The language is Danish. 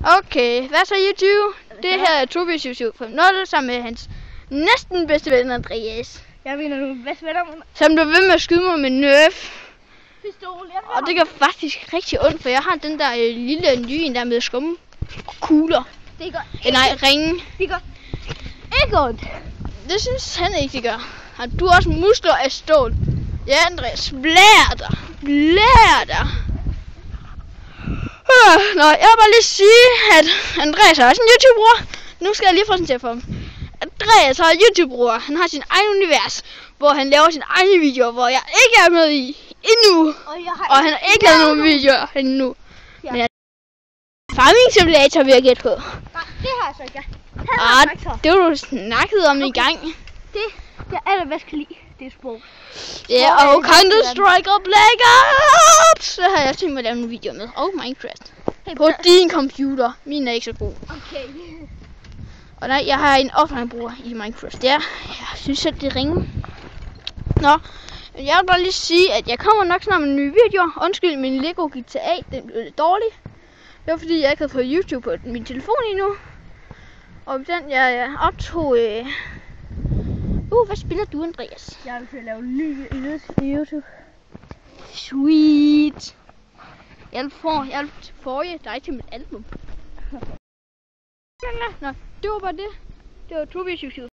Okay, hvad så YouTube? Det her er Tobias 775 sammen med hans næsten bedste ven Andreas. Jeg mener, du er bedste venner med mig. Som blev ved med at skyde mig med nerf. Pistol, og det gør faktisk rigtig ondt, for jeg har den der lille nye der med skumme kugler. Det gør ikke. Nej, ringe. Det gør ikke ondt. Det synes han ikke, det gør. Har du også muskler af stål? Ja, Andreas, blær dig. Blær dig. Nå, jeg vil bare lige sige, at Andreas har også en YouTube-bror. Nu skal jeg lige præsentere for ham. Andreas har en YouTube-bror. Han har sin egen univers, hvor han laver sine egne videoer, hvor jeg ikke er med i endnu. Og han har ikke lavet nogen videoer endnu. Ja. Men Farming Simulator vil jeg gætte på. Nej, det har jeg så ikke. Det var du snakket om i gang. Det jeg allerbedst kan lide, det er sprog. Ja, og Counter-Strike og Black Ops. Så har jeg tænkt mig at lave en video med. Og Minecraft. På din computer. Min er ikke så god. Okay. Og nej, jeg har en offline-bruger i Minecraft. Ja, jeg synes at det ringer. Nå, jeg vil bare lige sige, at jeg kommer nok snart med en ny video. Undskyld, min Lego GTA, den blev lidt dårlig. Det var fordi, jeg ikke havde fået YouTube på min telefon endnu. Og den, jeg optog... hvad spiller du, Andreas? Jeg vil lave en ny video til YouTube. Sweet. Jeg får dig til mit album. Nå, det var bare det. Det var Tobias 775.